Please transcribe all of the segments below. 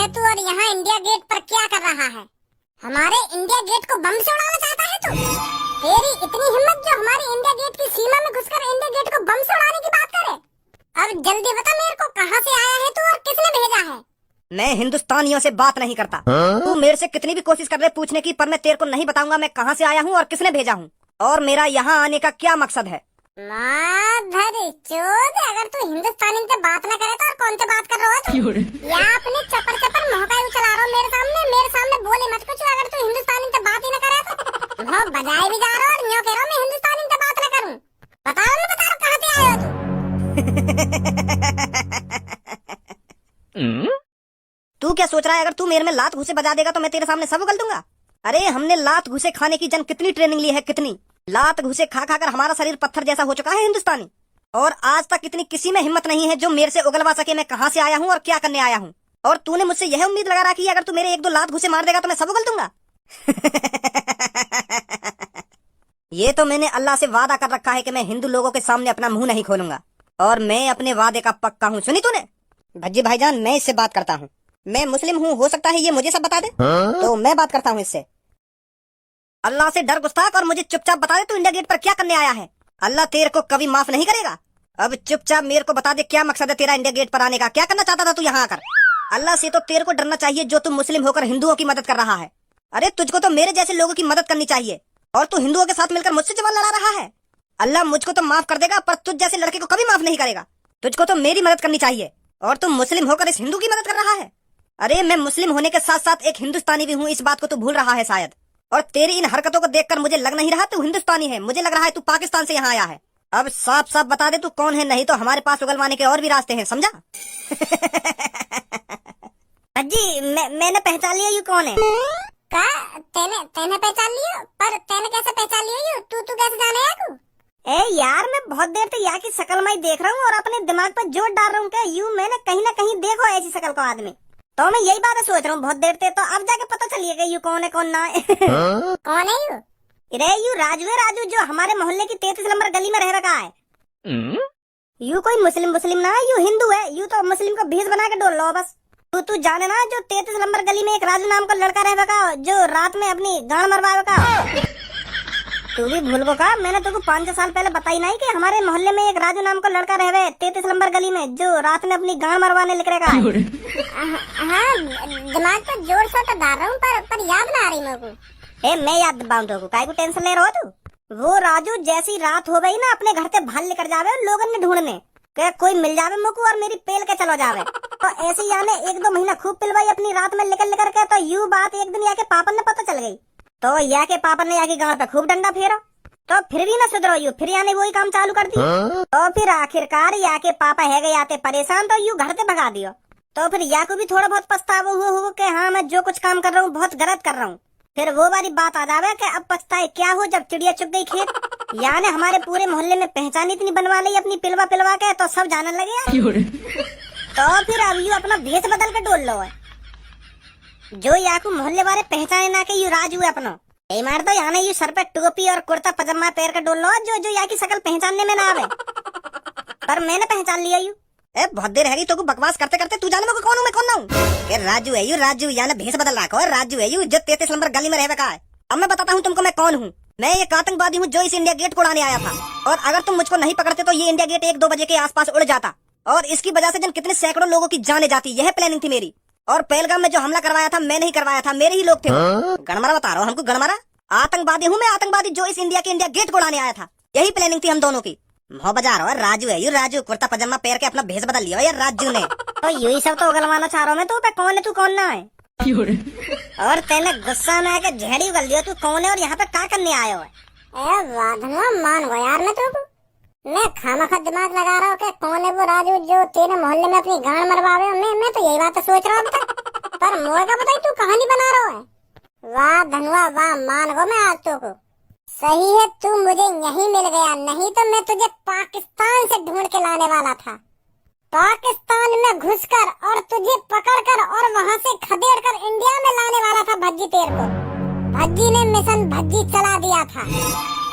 है तू और यहाँ इंडिया गेट पर क्या कर रहा है? हमारे इंडिया गेट को बम से उड़ाना चाहता है तू? तेरी इतनी हिम्मत जो हमारे इंडिया गेट की सीमा में घुसकर इंडिया गेट को बम से उड़ाने की बात करे? अब जल्दी बता मेरे को, कहाँ से आया है तू और किसने भेजा है? मैं हिंदुस्तानियों से बात नहीं करता। तू मेरे से कितनी भी कोशिश कर ले पूछने की, पर मैं तेरे को नहीं बताऊंगा मैं कहाँ से आया हूँ और किसने भेजा हूँ और मेरा यहाँ आने का क्या मकसद है। माधरी चोद, अगर तू हिंदुस्तानी से बात न करे तो और कौन से बात कर रहा है तू? या अपने चपर चपर महकाई चला रहा हो मेरे सामने बोले मत कुछ। अगर तू हिंदुस्तानी से बात ही न करे तो वो बजाए भी जा रहा और यूँ कह रहा मैं हिंदुस्तानी से बात न करूँ। बताओ कहाँ से आए हो तू? तू क्या सोच रहा है? अगर तू मेरे में लात घुसे बजा देगा तो मैं तेरे सामने सब उगल दूंगा। अरे हमने लात घुसे खाने की जन कितनी ट्रेनिंग ली है, कितनी लात घुसे खा खा कर हमारा शरीर पत्थर जैसा हो चुका है हिंदुस्तानी। और आज तक इतनी किसी में हिम्मत नहीं है जो मेरे से उगलवा सके मैं कहाँ से आया हूँ और क्या करने आया हूँ। और तूने मुझसे यह उम्मीद लगा रखी है अगर तू मेरे एक दो लात घुसे मार देगा तो मैं सब उगल दूंगा। ये तो मैंने अल्लाह से वादा कर रखा है कि मैं हिंदू लोगों के सामने अपना मुंह नहीं खोलूंगा और मैं अपने वादे का पक्का हूँ। सुनी तूने? भज्जी भाईजान, मैं इससे बात करता हूँ। मैं मुस्लिम हूँ, हो सकता है ये मुझे सब बता दे। तो मैं बात करता हूँ इससे। अल्लाह से डर गुस्ताख और मुझे चुपचाप बता दे तू इंडिया गेट पर क्या करने आया है। अल्लाह तेरे को कभी माफ नहीं करेगा। अब चुपचाप मेरे को बता दे क्या मकसद है तेरा इंडिया गेट पर आने का, क्या करना चाहता था तू यहाँ आकर। अल्लाह से तो तेरे को डरना चाहिए जो तू मुस्लिम होकर हिंदुओं की मदद कर रहा है। अरे तुझको तो मेरे जैसे लोगों की मदद करनी चाहिए और तू हिंदुओं के साथ मिलकर मुझसे जवान लड़ा रहा है। अल्लाह मुझको तो माफ कर देगा पर तुझ जैसे लड़के को कभी माफ नहीं करेगा। तुझको तो मेरी मदद करनी चाहिए और तू मुस्लिम होकर इस हिंदू की मदद कर रहा है। अरे मैं मुस्लिम होने के साथ साथ एक हिंदुस्तानी भी हूँ, इस बात को तू भूल रहा है शायद। और तेरी इन हरकतों को देखकर मुझे लग नहीं रहा तू हिंदुस्तानी है, मुझे लग रहा है तू पाकिस्तान से यहाँ आया है। अब साफ साफ बता दे तू कौन है, नहीं तो हमारे पास उगलवाने के और भी रास्ते हैं, समझा? अजी मैंने पहचान लिया यू कौन है। का तेने पहचान लियो? पर तेने कैसे पहचान लियो यू? तू कैसे जाने है? ए यार, मैं बहुत देर से यहाँ की शकल में देख रहा हूँ और अपने दिमाग पर जोर डाल रहा हूँ कि यू मैंने कहीं ना कहीं देखो ऐसी शकल को आदमी। तो मैं यही बात सोच रहा हूँ बहुत देर से, तो अब जाके पता चलिएगा यू कौन है कौन ना है। कौन है यू? अरे यू राजू है, राजू जो हमारे मोहल्ले की 33 नंबर गली में रह रखा है। यू कोई मुस्लिम ना है, यू हिंदू है। यू तो मुस्लिम को भेष बना के डोल लो बस। तू जाने ना जो 33 नंबर गली में एक राजू नाम का लड़का रह रखा जो रात में अपनी गांड मरवा का। तू भी भूल गो का? मैंने तुमको 5 साल पहले बताई नहीं कि हमारे मोहल्ले में एक राजू नाम का लड़का रह रहे 33 नंबर गली में जो रात में अपनी गांड मरवाने निकले का। हाँ, दिमाग पर जोर से तो डाल रहा हूँ पर याद ना आ रही मेरे को। ए मैं याद दिलाऊं तुमको, काहे को टेंशन ले रहा हो तू? वो राजू जैसी रात हो गई ना अपने घर से भाल लेकर जावे लोगन ने ढूंढने के कोई मिल जावे मुझको और मेरी पेल के चलो जावे। तो ऐसे याने 1-2 महीना खूब पिलवाई अपनी रात में निकल के। तो यू बात एक दिन याके पापन ने पता चल गई तो या के पापन ने याके गांव पे खूब डंडा फेरा। तो फिर भी ना सुधरो यू, फिर याने वही काम चालू कर दी। तो फिर आखिरकार या के पापा है गए आते परेशान तो यू घर से भगा दियो। तो फिर या को भी थोड़ा बहुत पछतावा हुआ कि हाँ मैं जो कुछ काम कर रहा हूँ बहुत गलत कर रहा हूँ। फिर वो वाली बात आ जावे कि अब पछताए क्या हो जब चिड़िया चुग गई खेत। यानी हमारे पूरे मोहल्ले में पहचान इतनी बनवा ली अपनी पिलवा के तो सब जानने लगे यार। तो फिर अब यू अपना भेष बदल के डोल लो है जो या को मोहल्ले वाले पहचाने ना के यू राजू है अपनो। यही मार तो यहाँ यू सर पे टोपी और कुर्ता पजामा पैर का डोल लो जो या की शकल पहचानने में ना आवे। पर मैंने पहचान लिया यू। ए बहुत देर है गई तो बकवास करते करते तू जाने में कौन हूँ मैं कौन ना हूँ? राजू है यू, राजू यानी भेष बदल रखा है। राजू है यू जो 33 नंबर गली में रह रखा है। अब मैं बताता हूँ तुमको मैं कौन हूँ। मैं एक आतंकवादी हूँ जो इस इंडिया गेट को उड़ाने आया था और अगर तुम मुझको नहीं पकड़ते तो ये इंडिया गेट 1-2 बजे के आसपास उड़ जाता और इसकी वजह से जन कितने सैकड़ों लोगों की जाने जाती। यह प्लानिंग थी मेरी। और पहलगाम में जो हमला करवाया था मैं नहीं करवाया था, मेरे ही लोग थे। गणमारा बता रहा हूँ हमको, गणमारा आतंकवादी हूँ मैं, आतंकवादी जो इस इंडिया गेट को उड़ाने आया था। यही प्लानिंग थी हम दोनों की। मोह बजा रहा है राजू है यू, राजू कुर्ता पजामा पैर के अपना भेष बदल लिया यार राजू ने। तो यही सब तो उगलवाना चाह रहा हूँ मैं। तू पे कौन है तू कौन ना है? और तेने गुस्सा में आके झेड़ी उगल दिया तू कौन है और यहाँ पे क्या करने आया है? मान गो यार मैं खामखा दिमाग लगा रहा हूँ कि कौन है वो राजू जो तेरे मोहल्ले में अपनी गांड मरवावे। मैं तो यही बात सोच रहा हूँ पर मोह का बताई तू कहानी बना रहा है। वाह धनवा वाह, मान गो मैं आज तो को। सही है तू मुझे यहीं मिल गया, नहीं तो मैं तुझे पाकिस्तान से ढूंढ के लाने वाला था। पाकिस्तान में घुसकर और तुझे पकड़कर और वहाँ से खदेड़ कर इंडिया में लाने वाला था भज्जी तेरे को। भज्जी ने मिशन भज्जी चला दिया था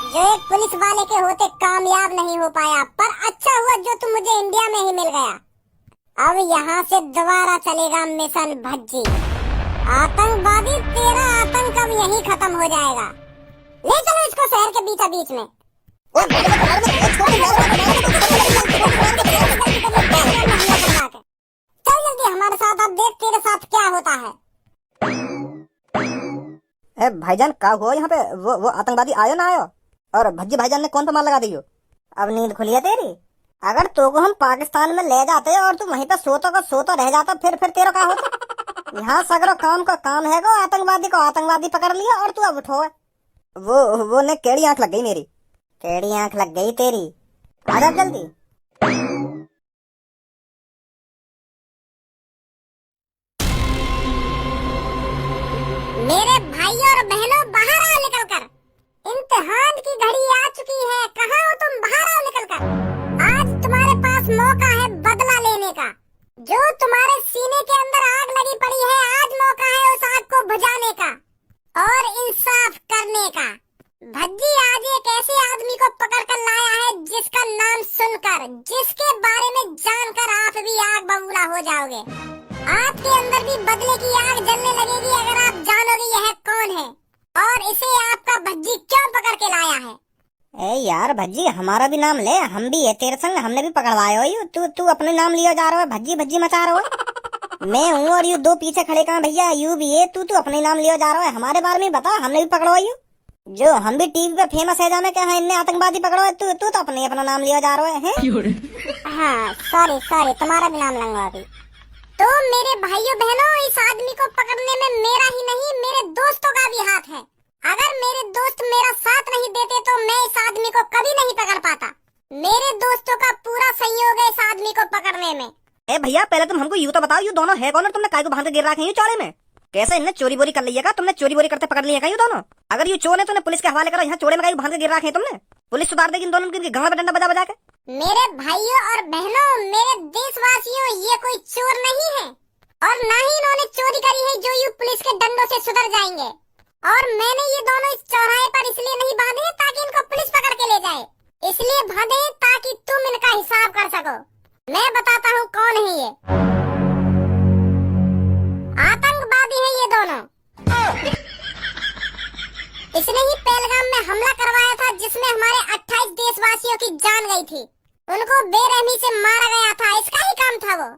जो एक पुलिस वाले के होते कामयाब नहीं हो पाया। पर अच्छा हुआ जो तू मुझे इंडिया में ही मिल गया। अब यहाँ से दोबारा चलेगा मिशन भज्जी। आतंकवादी, तेरा आतंक अब यहीं खत्म हो जाएगा। ले चलो इसको शहर के बीचा बीच में। चल जल्दी हमारे साथ, अब देख तेरे साथ क्या होता है। भाईजान का हुआ यहाँ पे? वो आतंकवादी आयो ना आयो? और भज्जी भाईजान ने कौन पे मार लगा दी हो? अब नींद खुली है तेरी? अगर तो को हम पाकिस्तान में ले जाते और तू वहीं पे सोता रह जाता, फिर तेरा क्या होता? यहाँ सगरो काम का काम है को आतंकवादी पकड़ लिया और तू अब उठो। वो ने केड़ी आंख लग गई मेरी। केड़ी आंख लग गई तेरी? आजा जल्दी। मेरे भाइयों और बहनों, बाहर आओ निकल कर। इम्तिहान की घड़ी आ चुकी है, कहाँ हो तुम? बाहर आओ निकल कर। आज तुम्हारे पास मौका है बदला लेने का। जो तुम्हारे सीने के अंदर आग लगी पड़ी है, आज मौका है उस आग को बुझाने का और इंसाफ करने का। भज्जी आज एक ऐसे आदमी को पकड़ कर लाया है जिसका नाम सुनकर, जिसके बारे में जानकर आप भी आग बबूला हो जाओगे। आपके अंदर भी बदले की आग जलने लगेगी अगर आप जानोगे यह कौन है और इसे आपका भज्जी क्यों पकड़ के लाया है। ए यार भज्जी, हमारा भी नाम ले, हम भी है तेरे संग, हमने भी पकड़वाया हो। तू अपने नाम लिया जा रहा है, भज्जी मचा रहा हो। मैं हूँ और यू दो पीछे खड़े कहाँ भैया, यू भी है। तू अपने नाम लिया जा रहा है, हमारे बारे में बता, हमने भी पकड़वाई। जो हम भी टीवी पे फेमस है जाने क्या है, इनने आतंकवादी पकड़वाए, तू तो अपना नाम लिया जा रहा है। हाँ सॉरी, तुम्हारा भी नाम लूंगा अभी। तो मेरे भाइयों बहनों, इस आदमी को पकड़ने में मेरा ही नहीं मेरे दोस्तों का भी हाथ है। अगर मेरे दोस्त मेरा साथ नहीं देते तो मैं इस आदमी को कभी नहीं पकड़ पाता। मेरे दोस्तों का पूरा सहयोग है इस आदमी को पकड़ने में। ए भैया, पहले तुम हमको यूं तो बताओ, यू दोनों है कौन और तुमने काय को बांध के गिर रखे हैं चौड़े में? कैसे इनने चोरी बोरी कर लिया? तुमने चोरी बोरी करते पकड़ लिया यू दोनों? अगर यू चोर है तो पुलिस के हवाले करो। यहाँ चोड़े में काय को बांध के गिर रखे हैं तुमने? पुलिस सुधार देगी इन दोनों की गांव में डंडा बजा के। मेरे भाइयों और बहनों, मेरे देशवासियों, ये कोई चोर नहीं है और ना ही इन्होंने चोरी करी है जो यू पुलिस के डंडों से सुधर जाएंगे। और मैंने ये दोनों इस चौराहे पर इसलिए नहीं बांधे ताकि इनको पुलिस पकड़ के ले जाए, इसलिए बांधे ताकि तुम इनका हिसाब कर सको। मैं बताता हूँ कौन है ये। आतंकवादी है ये दोनों। इसने ही पहलगाम में हमला करवाया था जिसमें हमारे 28 देशवासियों की जान गई थी। उनको बेरहमी से मारा गया था, इसका ही काम था वो।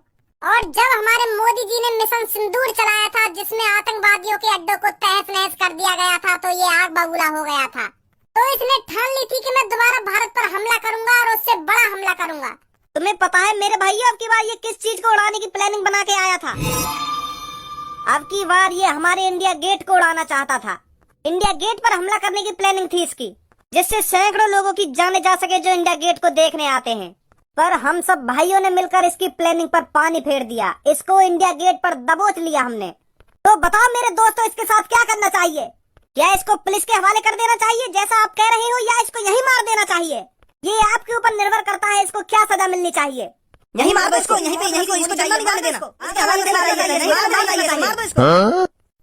और जब हमारे मोदी जी ने मिशन सिंदूर चलाया था जिसमें आतंकवादियों के अड्डों को तहस नहस कर दिया गया था, तो ये आग बबूला हो गया था। तो इसने ठान ली थी कि मैं दोबारा भारत पर हमला करूंगा और उससे बड़ा हमला करूंगा। तुम्हें पता है मेरे भाइयों, अब की बार ये किस चीज को उड़ाने की प्लानिंग बना के आया था? अब की बार ये हमारे इंडिया गेट को उड़ाना चाहता था। इंडिया गेट पर हमला करने की प्लानिंग थी इसकी, जिससे सैकड़ों लोगों की जाने जा सके जो इंडिया गेट को देखने आते हैं। पर हम सब भाइयों ने मिलकर इसकी प्लानिंग पर पानी फेर दिया। इसको इंडिया गेट पर दबोच लिया हमने। तो बताओ मेरे दोस्तों, इसके साथ क्या करना चाहिए? क्या इसको पुलिस के हवाले कर देना चाहिए जैसा आप कह रहे हो, या इसको यहीं मार देना चाहिए? ये आपके ऊपर निर्भर करता है इसको क्या सजा मिलनी चाहिए। यहीं मार दो इसको, यहीं पे इसको जिंदा नहीं मारने देना।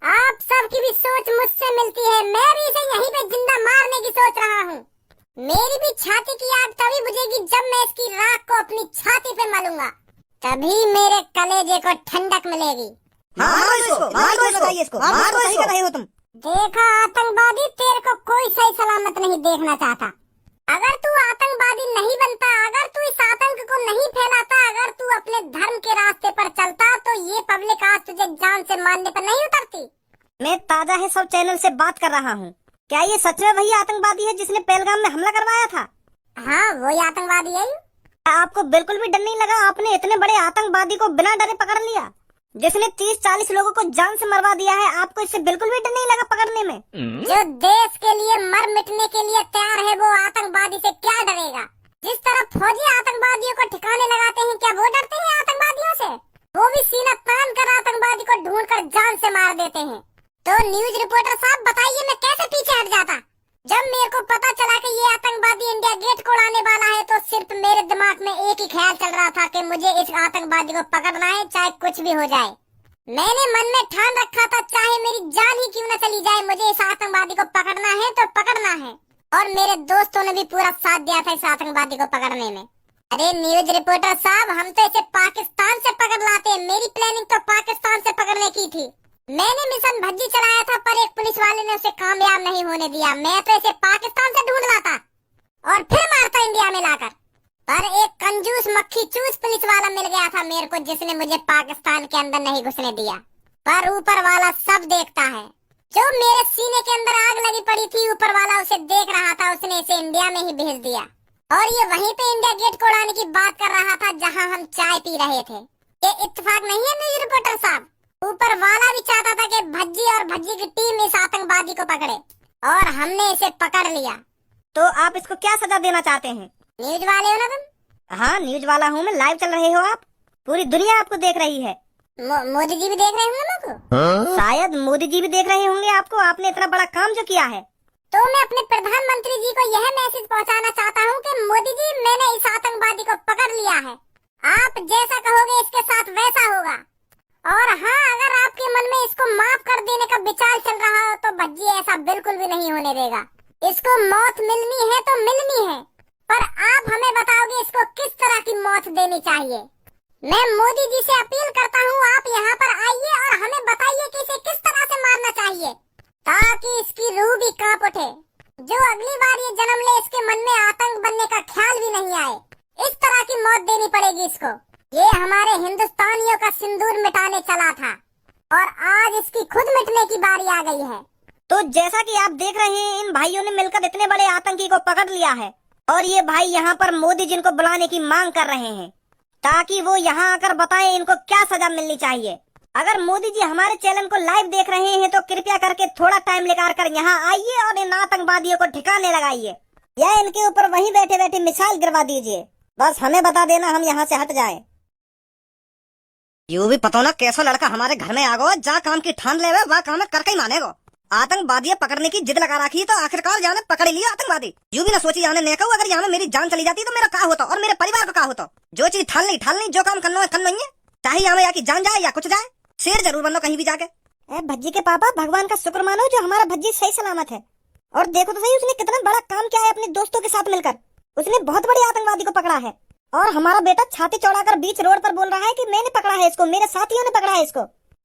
आप सबकी भी सोच मुझसे मिलती है, मैं भी इसे यहीं पे जिंदा मारने की सोच रहा हूँ। मेरी भी छाती की आग तभी बुझेगी जब मैं इसकी राख को अपनी छाती पे मलूंगा, तभी मेरे कलेजे को ठंडक मिलेगी। तुम देखा आतंकवादी, तेरे को कोई सही सलामत नहीं देखना चाहता। अगर तू आतंकवादी नहीं बनता, अगर तू इस आतंक को नहीं फैलाता, अगर तू अपने धर्म के रास्ते पर चलता, तो ये पब्लिक आज तुझे जान से मारने पर नहीं उतरती। मैं ताजा है सब चैनल से बात कर रहा हूँ। क्या ये सच में वही आतंकवादी है जिसने पहलगाम में हमला करवाया था? हाँ, वही आतंकवादी है। आपको बिल्कुल भी डर नहीं लगा? आपने इतने बड़े आतंकवादी को बिना डरे पकड़ लिया, जिसने 30-40 लोगों को जान से मरवा दिया है। आपको इससे बिल्कुल भी डर नहीं लगा पकड़ने में? जो देश के लिए मर मिटने के लिए तैयार है वो आतंकवादी से क्या डरेगा? जिस तरह फौजी आतंकवादियों को ठिकाने लगाते हैं, क्या वो डरते हैं आतंकवादियों से? वो भी सीना तान कर आतंकवादी को ढूंढ कर जान से मार देते हैं। तो न्यूज रिपोर्टर साहब बताइए, मैं कैसे पीछे हट जाता? जब मेरे को पता चला कि ये आतंकवादी इंडिया गेट को उड़ाने वाला है, तो सिर्फ मेरे दिमाग में एक ही ख्याल चल रहा था कि मुझे इस आतंकवादी को पकड़ना है, चाहे कुछ भी हो जाए। मैंने मन में ठान रखा था, चाहे मेरी जान ही क्यों न चली जाए, मुझे इस आतंकवादी को पकड़ना है तो पकड़ना है। और मेरे दोस्तों ने भी पूरा साथ दिया था इस आतंकवादी को पकड़ने में। अरे न्यूज रिपोर्टर साहब, हम तो इसे पाकिस्तान से पकड़ लाते हैं। मेरी प्लानिंग तो पाकिस्तान से पकड़ने की थी। मैंने मिशन भज्जी चलाया था, पर एक पुलिस वाले ने उसे कामयाब नहीं होने दिया। मैं तो इसे पाकिस्तान से ढूंढ लाता और फिर मारता इंडिया में लाकर। पर एक कंजूस मक्खी चूस पुलिस वाला मिल गया था मेरे को, जिसने मुझे पाकिस्तान के अंदर नहीं घुसने दिया। पर ऊपर वाला सब देखता है। जो मेरे सीने के अंदर आग लगी पड़ी थी, ऊपर वाला उसे देख रहा था। उसने इसे इंडिया में ही भेज दिया और ये वहीं पे इंडिया गेट को उड़ाने की बात कर रहा था जहां हम चाय पी रहे थे। ये इत्तेफाक नहीं है न्यूज रिपोर्टर साहब? ऊपर वाला भी चाहता था कि भज्जी और भज्जी की टीम इस आतंकवादी को पकड़े और हमने इसे पकड़ लिया। तो आप इसको क्या सजा देना चाहते हैं? न्यूज वाले हो ना तुम? हाँ, न्यूज वाला हूँ मैं। लाइव चल रहे हो आप, पूरी दुनिया आपको देख रही है। मोदी जी भी देख रहे होंगे मुझको। शायद मोदी जी भी देख रहे होंगे आपको। आपने इतना बड़ा काम जो किया है। तो मैं अपने प्रधानमंत्री जी को यह मैसेज पहुंचाना चाहता हूं कि मोदी जी, मैंने इस आतंकवादी को पकड़ लिया है। आप जैसा कहोगे इसके साथ वैसा होगा। और हाँ, अगर आपके मन में इसको माफ कर देने का विचार चल रहा हो तो भज्जी ऐसा बिल्कुल भी नहीं होने देगा। इसको मौत मिलनी है तो मिलनी है, पर आप हमें बताओगे इसको किस तरह की मौत देनी चाहिए। मैं मोदी जी से अपील करता हूँ, आप यहाँ पर आइए और हमें बताइए कि इसे किस तरह से मारना चाहिए ताकि इसकी रूह भी कांप उठे। जो अगली बार ये जन्म ले, इसके मन में आतंक बनने का ख्याल भी नहीं आए। इस तरह की मौत देनी पड़ेगी इसको। ये हमारे हिंदुस्तानियों का सिंदूर मिटाने चला था और आज इसकी खुद मिटने की बारी आ गई है। तो जैसा कि आप देख रहे हैं, इन भाइयों ने मिलकर इतने बड़े आतंकी को पकड़ लिया है और ये भाई यहाँ पर मोदी जी को बुलाने की मांग कर रहे हैं ताकि वो यहाँ आकर बताएं इनको क्या सजा मिलनी चाहिए। अगर मोदी जी हमारे चैनल को लाइव देख रहे हैं तो कृपया करके थोड़ा टाइम निकाल कर यहाँ आइए और इन आतंकवादियों को ठिकाने लगाइए या इनके ऊपर वहीं बैठे बैठे मिसाइल गिरवा दीजिए। बस हमें बता देना, हम यहाँ से हट जाएं। यूं भी पता ना कैसा लड़का हमारे घर में आ गो, जा काम की ठान ले वह काम करके ही मानेगो। आतंकवादी पकड़ने की जिद लगा रखी तो आखिरकार जाने पकड़ लिया आतंकवादी। यूं भी ना सोची जाने ने कहूं, अगर यहाँ मेरी जान चली जाती तो मेरा क्या होता और मेरे परिवार का क्या होता। जो चीज ठान ली, जो काम करना है करना ही है, चाहे यहाँ या की जान जाए या कुछ जाए, शेर जरूर बनो कहीं भी जाके। भज्जी के पापा, भगवान का शुक्र मानो जो हमारा भज्जी सही सलामत है। और देखो तो सही, उसने कितना बड़ा काम किया है अपने दोस्तों के साथ मिलकर। उसने बहुत बड़े आतंकवादी को पकड़ा है और हमारा बेटा छाती चौड़ाकर बीच रोड पर बोल रहा है कि मैंने पकड़ा है इसको, मेरे साथियों ने पकड़ा है इसको।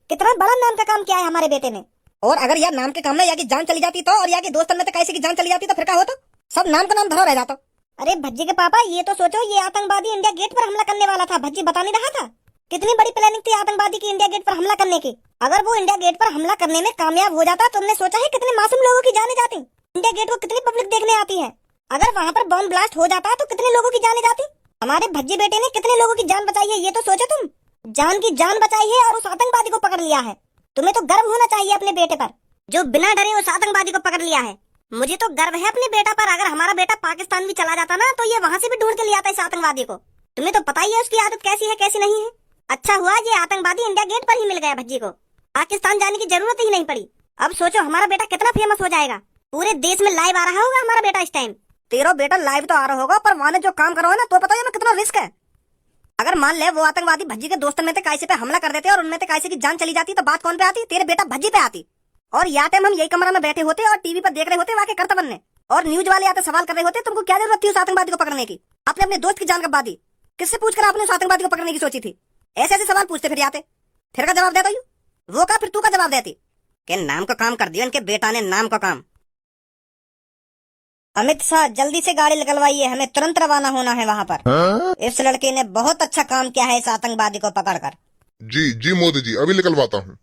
कितना बड़ा नाम का काम किया है हमारे बेटे ने। और अगर यार नाम के काम में या की जान चली जाती तो, और या की दोस्तों में तो कैसे की जान चली जाती तो फिर क्या होता? सब नाम का नाम धरो रह जाता। अरे भज्जी के पापा, ये तो सोचो, ये आतंकवादी इंडिया गेट पर हमला करने वाला था। भज्जी बता नहीं रहा था कितनी बड़ी प्लानिंग थी आतंकवादी की इंडिया गेट पर हमला करने की। अगर वो इंडिया गेट पर हमला करने में कामयाब हो जाता तो हमने सोचा है कितने मासूम लोगों की जाने जाती। इंडिया गेट को कितनी पब्लिक देखने आती है। अगर वहाँ पर बॉम्ब ब्लास्ट हो जाता तो कितने लोगों की जाने जाती। हमारे भज्जी बेटे ने कितने लोगों की जान बचाई है, ये तो सोचो तुम। जान की जान बचाई है और उस आतंकवादी को पकड़ लिया है। तुम्हें तो गर्व होना चाहिए अपने बेटे पर, जो बिना डरे उस आतंकवादी को पकड़ लिया है। मुझे तो गर्व है अपने बेटा पर। अगर हमारा बेटा पाकिस्तान भी चला जाता ना तो ये वहाँ से भी ढूंढ के ले आता इस आतंकवादी को। तुम्हें तो पता ही है उसकी आदत कैसी है कैसी नहीं है। अच्छा हुआ ये आतंकवादी इंडिया गेट पर ही मिल गया भज्जी को, पाकिस्तान जाने की जरूरत ही नहीं पड़ी। अब सोचो हमारा बेटा कितना फेमस हो जाएगा, पूरे देश में लाइव आ रहा होगा हमारा बेटा इस टाइम। तेरा बेटा लाइव तो आ रहा होगा, पर वहाँ जो काम करो ना तो पता है ना कितना रिस्क है। अगर मान ले वो आतंकवादी भज्जी के दोस्तों में से कैसे पे हमला कर देते और उनमें से कैसे की जान चली जाती तो बात कौन पे आती? तेरे बेटा भज्जी पे आती। और या टाइम हम यही कमरा में बैठे होते और टीवी पर देख रहे होते वाकई करता बनने, और न्यूज वाले आते सवाल कर रहे होते तुमको क्या जरूरत थी उस आतंकवादी को पकड़ने की? आपने अपने दोस्त की जान कब दी? किससे पूछकर आपने उस आतंकवादी को पकड़ने की सोची थी? ऐसे ऐसे सवाल पूछते फिर आते, फिर का जवाब देता यू वो का फिर तू का जवाब देती कि नाम का काम कर दिया इनके बेटा ने, नाम का काम। अमित शाह जल्दी से गाड़ी निकलवाइए, हमें तुरंत रवाना होना है वहाँ पर। इस लड़के ने बहुत अच्छा काम किया है इस आतंकवादी को पकड़कर। जी मोदी जी, अभी निकलवाता हूँ।